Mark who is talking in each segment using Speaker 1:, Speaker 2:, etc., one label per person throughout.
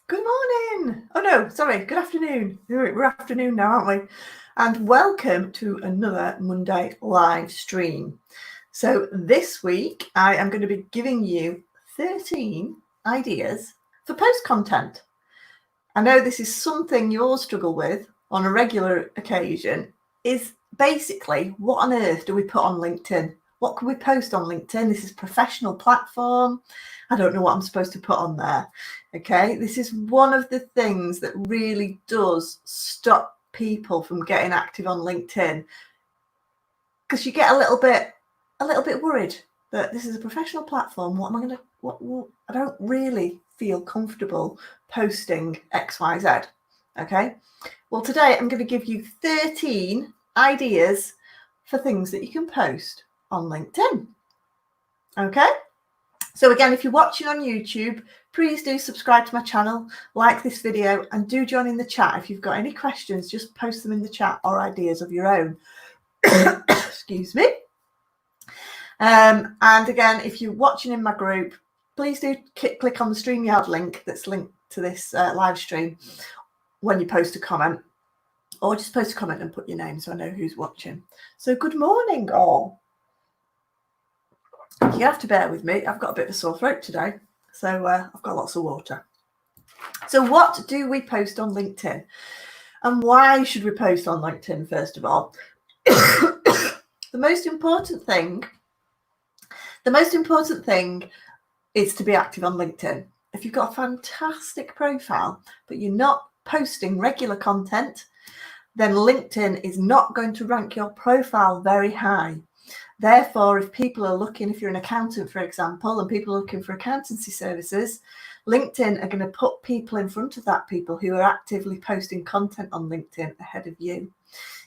Speaker 1: Good morning. Oh no, sorry, good afternoon. We're afternoon now, aren't we? And welcome to another Monday live stream. So this week I am going to be giving you 13 ideas for post content. I know this is something you all struggle with on a regular occasion, is basically what on earth do we put on LinkedIn? What can we post on LinkedIn? This is a professional platform. I don't know what I'm supposed to put on there. Okay, this is one of the things that really does stop people from getting active on LinkedIn, because you get a little bit worried that this is a professional platform. What am I going to? I don't really feel comfortable posting XYZ. Okay, well today I'm going to give you 13 ideas for things that you can post on LinkedIn. Okay, so again, if you're watching on YouTube, please do subscribe to my channel, like this video, and do join in the chat. If you've got any questions, just post them in the chat or ideas of your own. Excuse me. And again, if you're watching in my group, please do click on the StreamYard link that's linked to this live stream when you post a comment, or just post a comment and put your name so I know who's watching. So good morning, all. You have to bear with me. I've got a bit of a sore throat today, so I've got lots of water. So what do we post on LinkedIn? And why should we post on LinkedIn, first of all? The most important thing is to be active on LinkedIn. If you've got a fantastic profile, but you're not posting regular content, then LinkedIn is not going to rank your profile very high. Therefore, if people are looking, if you're an accountant, for example, and people are looking for accountancy services, LinkedIn are going to put people in front of that, people who are actively posting content on LinkedIn ahead of you.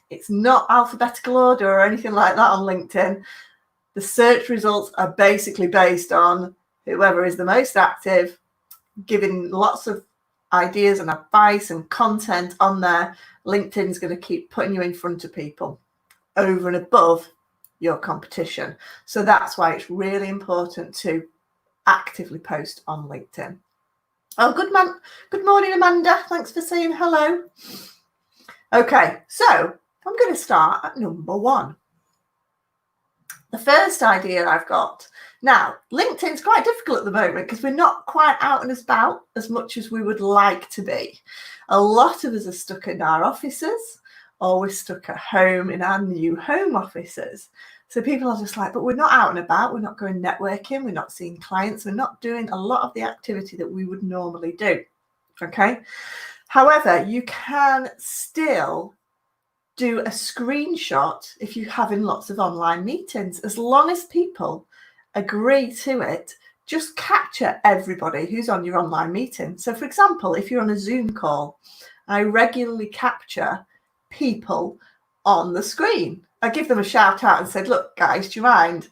Speaker 1: It's not alphabetical order or anything like that on LinkedIn. The search results are basically based on whoever is the most active, giving lots of ideas and advice and content on there. LinkedIn is going to keep putting you in front of people over and above your competition. So that's why it's really important to actively post on LinkedIn. Oh, good morning, Amanda. Thanks for saying hello. Okay, so I'm going to start at number 1. The first idea I've got. Now, LinkedIn's quite difficult at the moment because we're not quite out and about as much as we would like to be. A lot of us are stuck in our offices, or we're stuck at home in our new home offices. So people are just like, but we're not out and about, we're not going networking, we're not seeing clients, we're not doing a lot of the activity that we would normally do. Okay. However, you can still do a screenshot if you're having lots of online meetings, as long as people agree to it. Just capture everybody who's on your online meeting. So for example, if you're on a Zoom call, I regularly capture people on the screen. I give them a shout out and said, look guys, do you mind?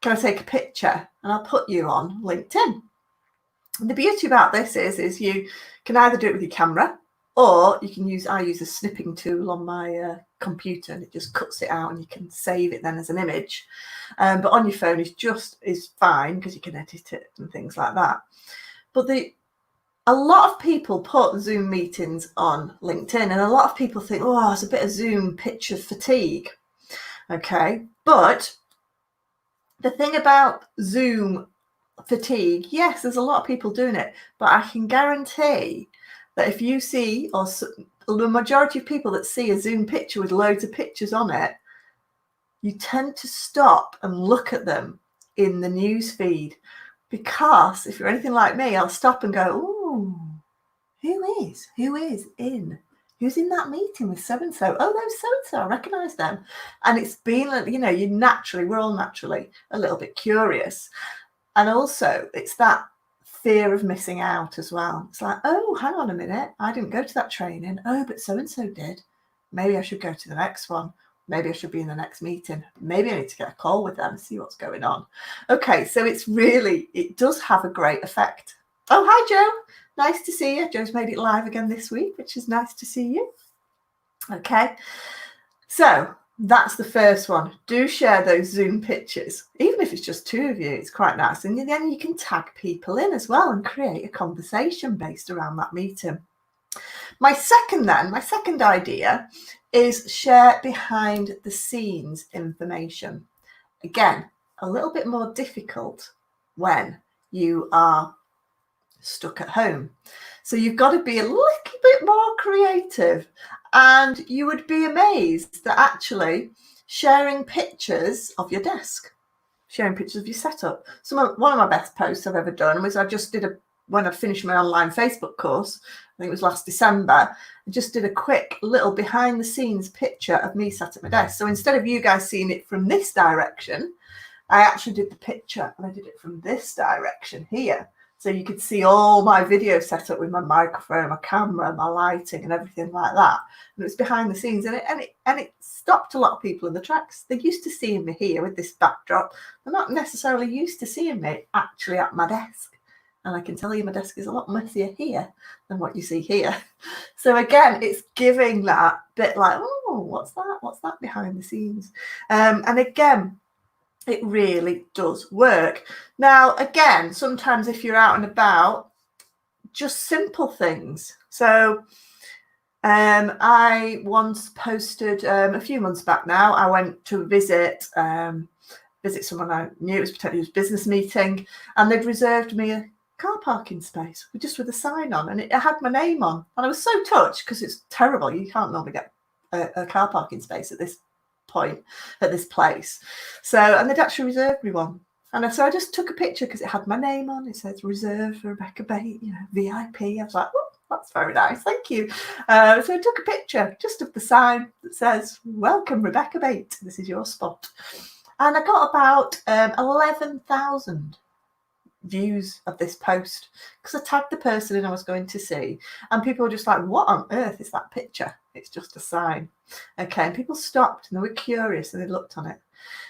Speaker 1: Can I take a picture? And I'll put you on LinkedIn. And the beauty about this is you can either do it with your camera, or you can I use a snipping tool on my computer, and it just cuts it out and you can save it then as an image. But on your phone is fine because you can edit it and things like that. But a lot of people put Zoom meetings on LinkedIn, and a lot of people think, oh, it's a bit of Zoom picture fatigue. Okay, but the thing about Zoom fatigue, yes, there's a lot of people doing it, but I can guarantee that if you see, or the majority of people that see a Zoom picture with loads of pictures on it, you tend to stop and look at them in the news feed, because if you're anything like me, I'll stop and go, oh, who's in that meeting with so-and-so? Oh, those so-and-so, I recognise them. And it's been, we're all naturally a little bit curious. And also it's that fear of missing out as well. It's like, oh, hang on a minute, I didn't go to that training. Oh, but so-and-so did. Maybe I should go to the next one. Maybe I should be in the next meeting. Maybe I need to get a call with them and see what's going on. Okay, so it does have a great effect. Oh, hi, Joe. Nice to see you. Joe's made it live again this week, which is nice to see you. Okay, so That's the first one. Do share those Zoom pictures, even if it's just two of you. It's quite nice, and then you can tag people in as well and create a conversation based around that meeting. My second idea is share behind the scenes information. Again, a little bit more difficult when you are stuck at home. So you've got to be a little bit more creative, and you would be amazed that actually sharing pictures of your desk, sharing pictures of your setup. One of my best posts I've ever done was when I finished my online Facebook course, I think it was last December, I just did a quick little behind the scenes picture of me sat at my desk. So instead of you guys seeing it from this direction, I actually did the picture and I did it from this direction here. So you could see all my video set up with my microphone, my camera, my lighting and everything like that. And it was behind the scenes, and it stopped a lot of people in the tracks. They're used to seeing me here with this backdrop. They're not necessarily used to seeing me actually at my desk. And I can tell you my desk is a lot messier here than what you see here. So again, it's giving that bit like, oh, what's that? What's that behind the scenes? And again, it really does work. Now, again, sometimes if you're out and about, just simple things. So I once posted a few months back now, I went to visit someone I knew. It was potentially a business meeting, and they'd reserved me a car parking space just with a sign on, and it had my name on. And I was so touched because it's terrible. You can't normally get a car parking space at this point at this place. So, and they'd actually reserved me one. And so I just took a picture because it had my name on. It says reserved for Rebecca Bate, VIP. I was like, oh, that's very nice. Thank you. So I took a picture just of the sign that says, welcome, Rebecca Bate. This is your spot. And I got about 11,000 views of this post because I tagged the person in I was going to see, and people were just like, what on earth is that picture? It's just a sign. Okay, and people stopped and they were curious and they looked on it.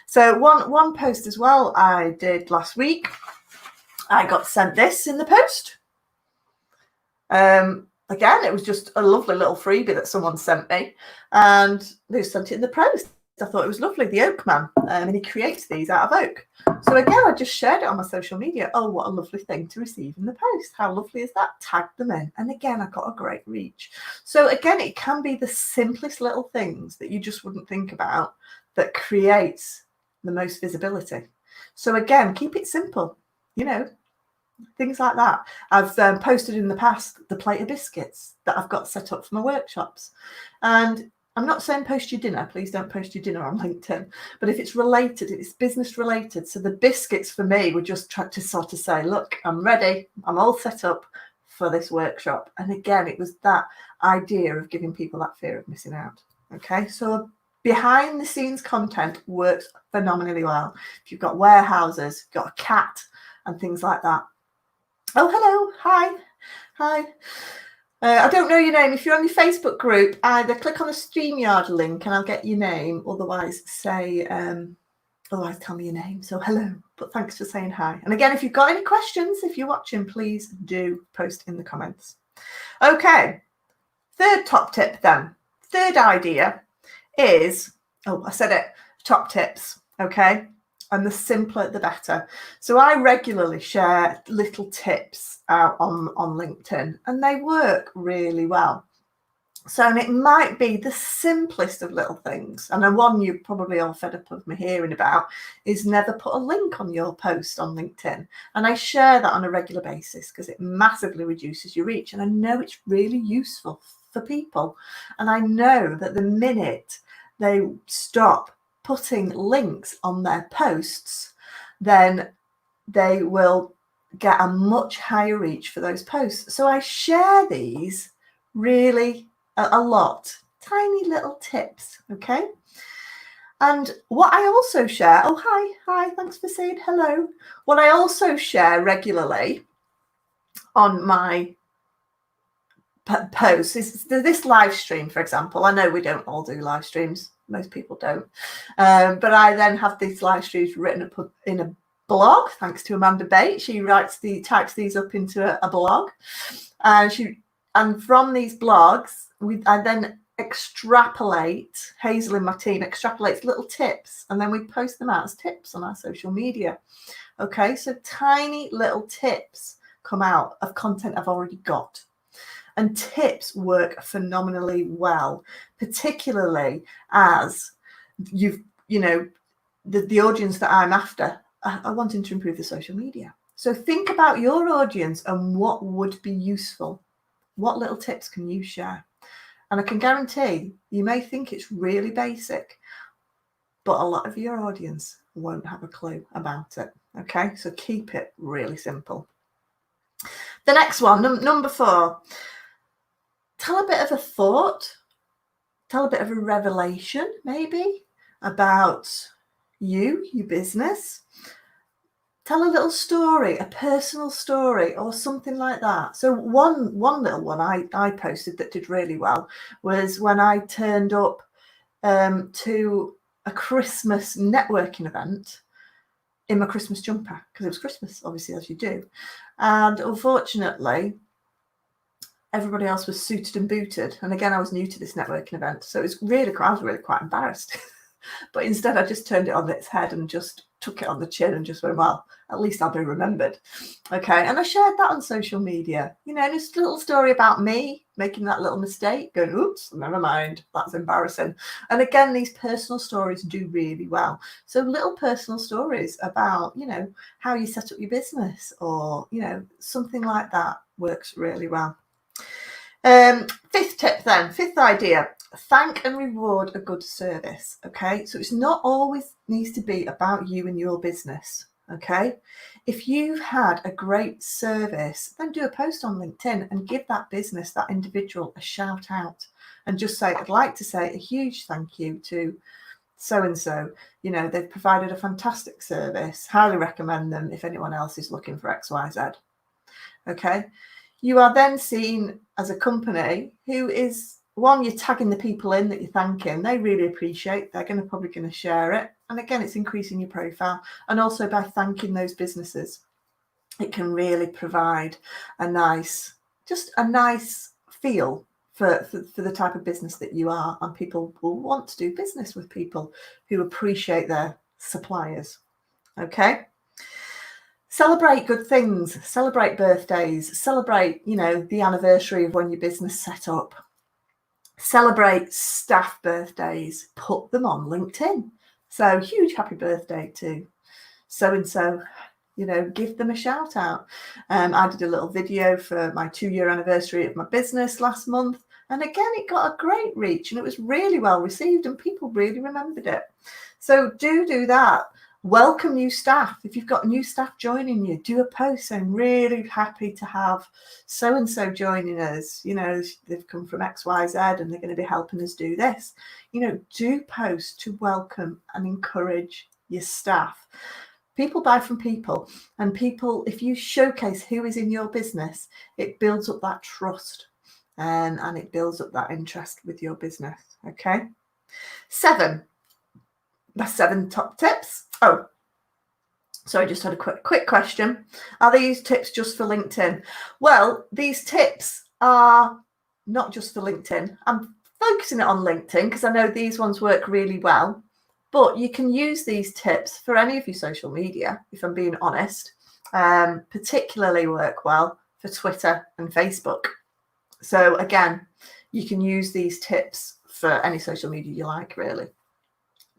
Speaker 1: So one post as well I did last week, I got sent this in the post. Again, it was just a lovely little freebie that someone sent me, and they sent it in the post. I thought it was lovely, the oak man, and he creates these out of oak. So again, I just shared it on my social media. Oh, what a lovely thing to receive in the post. How lovely is that? Tagged them in. And again, I got a great reach. So again, it can be the simplest little things that you just wouldn't think about that creates the most visibility. So again, keep it simple, things like that. I've posted in the past the plate of biscuits that I've got set up for my workshops. And I'm not saying post your dinner. Please don't post your dinner on LinkedIn. But if it's related, it's business related. So the biscuits for me were just trying to sort of say, look, I'm ready. I'm all set up for this workshop. And again, it was that idea of giving people that fear of missing out. Okay, so behind the scenes content works phenomenally well. If you've got warehouses, you've got a cat and things like that. Oh, hello. Hi. I don't know your name. If you're on your Facebook group, either click on the StreamYard link and I'll get your name. Otherwise, tell me your name. So hello, but thanks for saying hi. And again, if you've got any questions, if you're watching, please do post in the comments. Okay, third top tip then. Third idea is, I said it, top tips, okay? And the simpler, the better. So I regularly share little tips out on LinkedIn, and they work really well. So, and it might be the simplest of little things. And the one you're probably all fed up of me hearing about is never put a link on your post on LinkedIn. And I share that on a regular basis because it massively reduces your reach. And I know it's really useful for people. And I know that the minute they stop putting links on their posts, then they will get a much higher reach for those posts. So I share these really a lot, tiny little tips, okay? And what I also share, hi, thanks for saying hello. What I also share regularly on my posts is this live stream, for example. I know we don't all do live streams. Most people don't. But I then have these live streams written up in a blog, thanks to Amanda Bate. She types these up into a blog. And from these blogs, I then extrapolate, Hazel and my team extrapolates little tips, and then we post them out as tips on our social media. Okay, so tiny little tips come out of content I've already got. And tips work phenomenally well, particularly as the audience that I'm after are wanting to improve the social media. So think about your audience and what would be useful. What little tips can you share? And I can guarantee you may think it's really basic, but a lot of your audience won't have a clue about it. Okay, so keep it really simple. The next one, number 4, tell a bit of a thought, tell a bit of a revelation maybe about your business. Tell a little story, a personal story or something like that. So one little one I posted that did really well was when I turned up to a Christmas networking event in my Christmas jumper, because it was Christmas, obviously, as you do. And unfortunately, everybody else was suited and booted. And again, I was new to this networking event. So I was really quite embarrassed. But instead, I just turned it on its head and just took it on the chin and just went, well, at least I'll be remembered. Okay. And I shared that on social media, just a little story about me making that little mistake, going, oops, never mind, that's embarrassing. And again, these personal stories do really well. So little personal stories about, how you set up your business or, something like that works really well. 5th tip then, 5th idea, thank and reward a good service. Okay, so it's not always needs to be about you and your business. Okay, if you've had a great service, then do a post on LinkedIn and give that business, that individual, a shout out and just say, I'd like to say a huge thank you to so-and-so. They've provided a fantastic service, highly recommend them if anyone else is looking for XYZ. Okay, you are then seen as a company who is, one, you're tagging the people in that you're thanking. They really appreciate. They're probably going to share it. And again, it's increasing your profile. And also by thanking those businesses, it can really provide a nice feel for the type of business that you are. And people will want to do business with people who appreciate their suppliers. Okay. Celebrate good things, celebrate birthdays, celebrate, the anniversary of when your business set up. Celebrate staff birthdays, put them on LinkedIn. So huge happy birthday to so-and-so, give them a shout out. I did a little video for my 2-year anniversary of my business last month. And again, it got a great reach and it was really well received and people really remembered it. So do that. Welcome new staff. If you've got new staff joining you, do a post saying, really happy to have so-and-so joining us. They've come from XYZ and they're going to be helping us do this. Do post to welcome and encourage your staff. People buy from people, and people, if you showcase who is in your business, it builds up that trust and it builds up that interest with your business. Okay. 7. My 7 top tips. Oh, so I just had a quick question. Are these tips just for LinkedIn? Well, these tips are not just for LinkedIn. I'm focusing it on LinkedIn because I know these ones work really well, but you can use these tips for any of your social media, if I'm being honest. Particularly work well for Twitter and Facebook. So again, you can use these tips for any social media you like, really.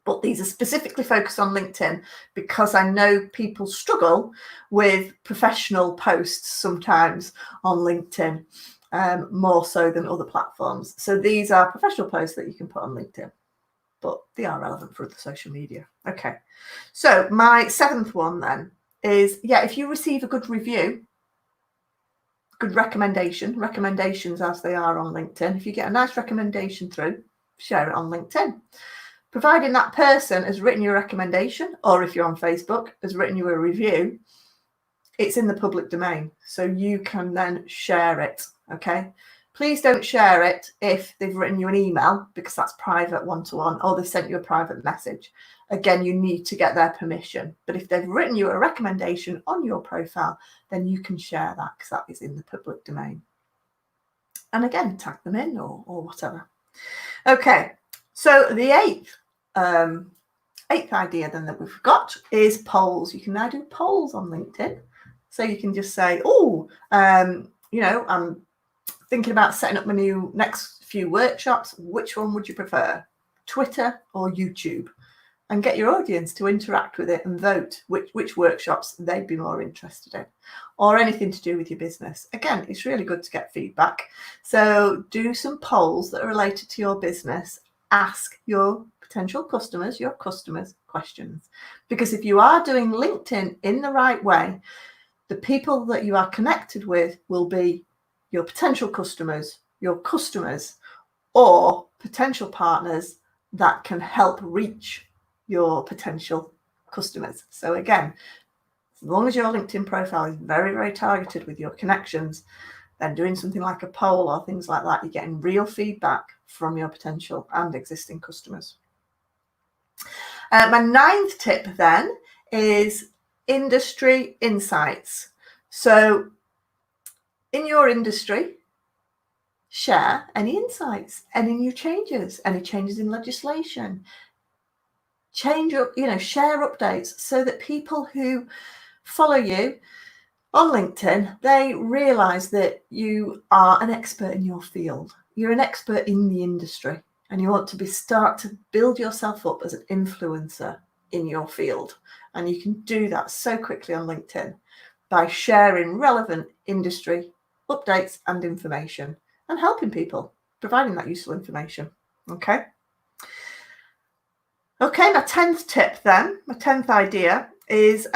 Speaker 1: But these are specifically focused on LinkedIn because I know people struggle with professional posts sometimes on LinkedIn, more so than other platforms. So these are professional posts that you can put on LinkedIn, but they are relevant for other social media. Okay. So my 7th one then is, if you receive a good review, good recommendations as they are on LinkedIn, if you get a nice recommendation through, share it on LinkedIn. Providing that person has written you a recommendation, or if you're on Facebook, has written you a review, it's in the public domain. So you can then share it. Okay. Please don't share it if they've written you an email, because that's private one-to-one, or they've sent you a private message. Again, you need to get their permission. But if they've written you a recommendation on your profile, then you can share that because that is in the public domain. And again, tag them in or whatever. Okay, so the eighth idea then that we've got is polls. You can now do polls on LinkedIn. So you can just say, I'm thinking about setting up my next few workshops. Which one would you prefer, Twitter or YouTube? And get your audience to interact with it and vote which workshops they'd be more interested in, or anything to do with your business. Again, it's really good to get feedback. So do some polls that are related to your business. Ask your potential customers, your customers, questions. Because if you are doing LinkedIn in the right way, the people that you are connected with will be your potential customers, or potential partners that can help reach your potential customers. So again, as long as your LinkedIn profile is very, very targeted with your connections, then doing something like a poll or things like that, you're getting real feedback from your potential and existing customers. My ninth tip then is industry insights. So in your industry, share any insights, any new changes, any changes in legislation, share updates so that people who follow you on LinkedIn, they realize that you are an expert in your field. You're an expert in the industry, and you want to start to build yourself up as an influencer in your field. And you can do that so quickly on LinkedIn by sharing relevant industry updates and information and helping people, providing that useful information. Okay, my 10th tip then, my 10th idea is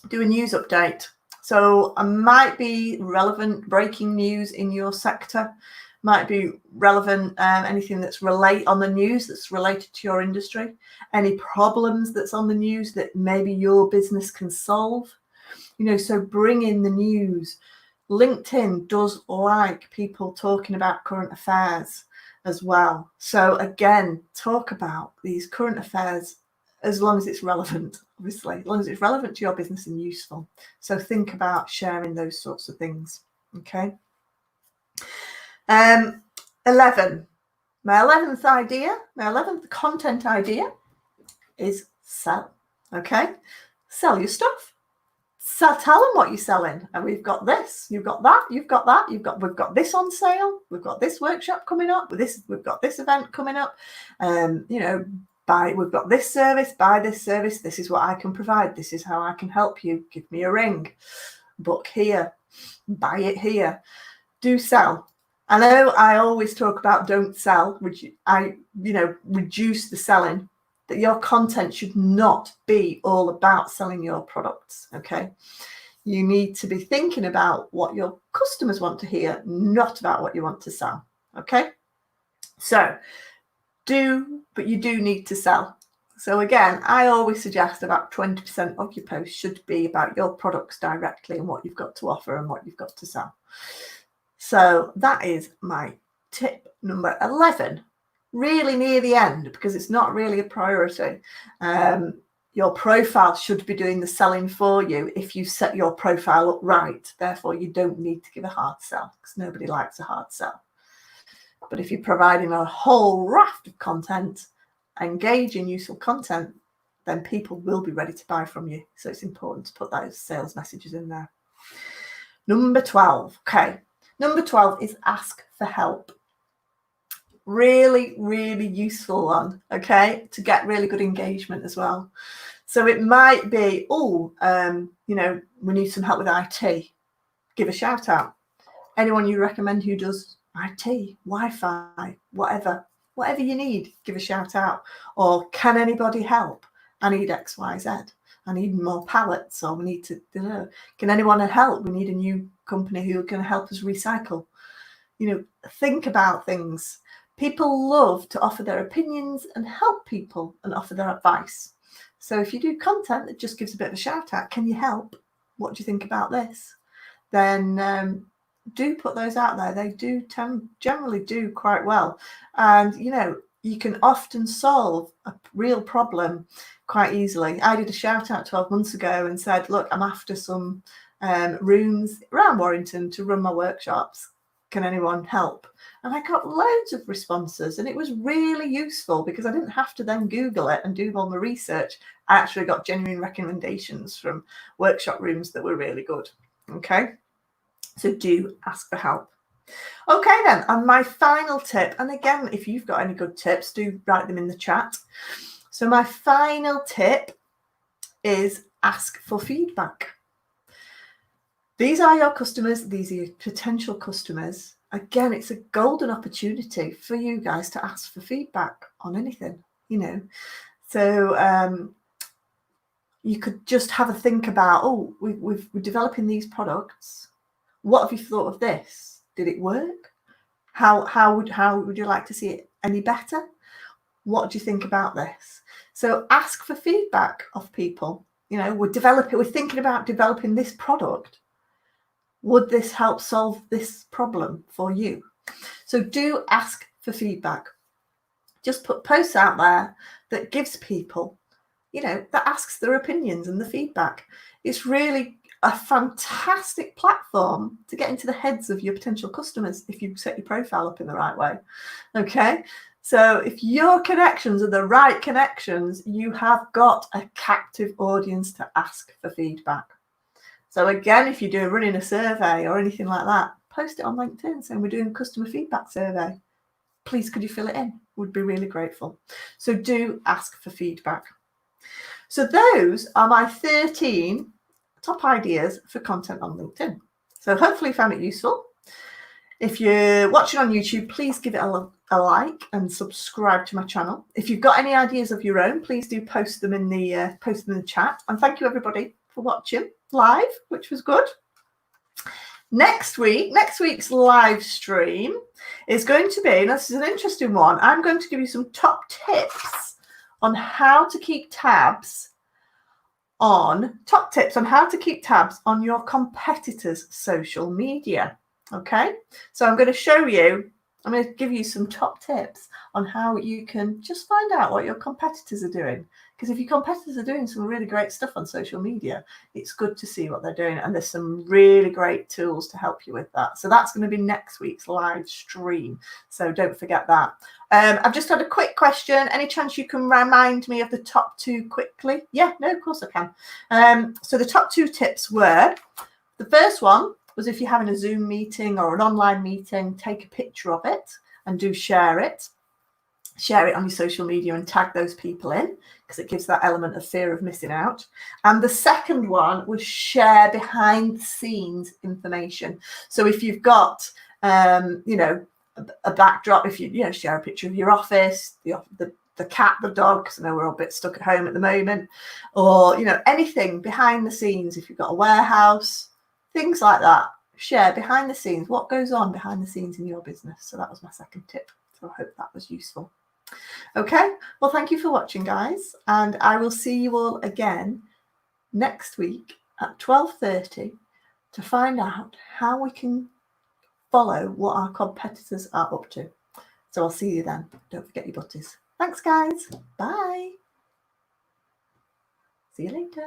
Speaker 1: do a news update. So it might be relevant breaking news in your sector, might be relevant anything that's on the news that's related to your industry, any problems that's on the news that maybe your business can solve. So bring in the news. LinkedIn does like people talking about current affairs as well. So again, talk about these current affairs as long as it's relevant, obviously, as long as it's relevant to your business and useful. So think about sharing those sorts of things. Okay. 11. My 11th content idea is sell. Okay. Sell your stuff. So tell them what you're selling. And we've got this, you've got that, we've got this on sale, we've got this workshop coming up, we've got this event coming up. We've got this service, buy this service, this is what I can provide, this is how I can help you, give me a ring, book here, buy it here. Do sell. I know I always talk about don't sell, which reduce the selling. That your content should not be all about selling your products, okay? You need to be thinking about what your customers want to hear, not about what you want to sell, okay? So you do need to sell. So again, I always suggest about 20% of your posts should be about your products directly and what you've got to offer and what you've got to sell. So that is my tip number 11. Really near the end, because it's not really a priority. Your profile should be doing the selling for you if you set your profile up right. Therefore, you don't need to give a hard sell, because nobody likes a hard sell. But if you're providing a whole raft of content, engaging, useful content, then people will be ready to buy from you. So it's important to put those sales messages in there. Number 12. Okay. Number 12 is ask for help. Really, really useful one, okay, to get really good engagement as well. So it might be, we need some help with IT. Give a shout out. Anyone you recommend who does IT, Wi-Fi, whatever you need, give a shout out. Or can anybody help? I need X, Y, Z. I need more pallets, or we need to, can anyone help? We need a new company who can help us recycle. Think about things. People love to offer their opinions and help people and offer their advice. So if you do content that just gives a bit of a shout out, can you help? What do you think about this? Then do put those out there. They do generally do quite well. And, you can often solve a real problem quite easily. I did a shout out 12 months ago and said, look, I'm after some rooms around Warrington to run my workshops. can anyone help? And I got loads of responses, and it was really useful because I didn't have to then Google it and do all my research. I actually got genuine recommendations from workshop rooms that were really good. Okay, so do ask for help. Okay then, and my final tip, and again, if you've got any good tips, do write them in the chat. So my final tip is ask for feedback. These are your customers, these are your potential customers. Again, it's a golden opportunity for you guys to ask for feedback on anything, you know. So you could just have a think about, oh, we're developing these products. What have you thought of this? Did it work? How would you like to see it any better? What do you think about this? So ask for feedback of people. You know, we're thinking about developing this product. Would this help solve this problem for you? So do ask for feedback. Just put posts out there that gives people, you know, that asks their opinions and the feedback. It's really a fantastic platform to get into the heads of your potential customers if you set your profile up in the right way. Okay, so if your connections are the right connections, you have got a captive audience to ask for feedback. So again, if you're running a survey or anything like that, post it on LinkedIn saying we're doing a customer feedback survey. Please, could you fill it in? Would be really grateful. So do ask for feedback. So those are my 13 top ideas for content on LinkedIn. So hopefully you found it useful. If you're watching on YouTube, please give it a like and subscribe to my channel. If you've got any ideas of your own, please do post them in the chat. And thank you everybody for watching live, which was good. Next week's live stream is going to be, and this is an interesting one, I'm going to give you some top tips on how to keep tabs on your competitors' social media. Okay, so I'm going to give you some top tips on how you can just find out what your competitors are doing. Because if your competitors are doing some really great stuff on social media, it's good to see what they're doing. And there's some really great tools to help you with that. So that's going to be next week's live stream. So don't forget that. I've just had a quick question. Any chance you can remind me of the top 2 quickly? Yeah, no, of course I can. So the top 2 tips were, the first one was if you're having a Zoom meeting or an online meeting, take a picture of it and do share it. Share it on your social media and tag those people in, because it gives that element of fear of missing out. And the second one was share behind the scenes information. So if you've got, a backdrop, if you share a picture of your office, the cat, the dog, because I know we're all a bit stuck at home at the moment, or, anything behind the scenes, if you've got a warehouse, things like that. Share behind the scenes, what goes on behind the scenes in your business. So that was my second tip. So I hope that was useful. Okay, well, thank you for watching, guys, and I will see you all again next week at 12:30 to find out how we can follow what our competitors are up to. So I'll see you then. Don't forget your butties. Thanks, guys. Bye. See you later.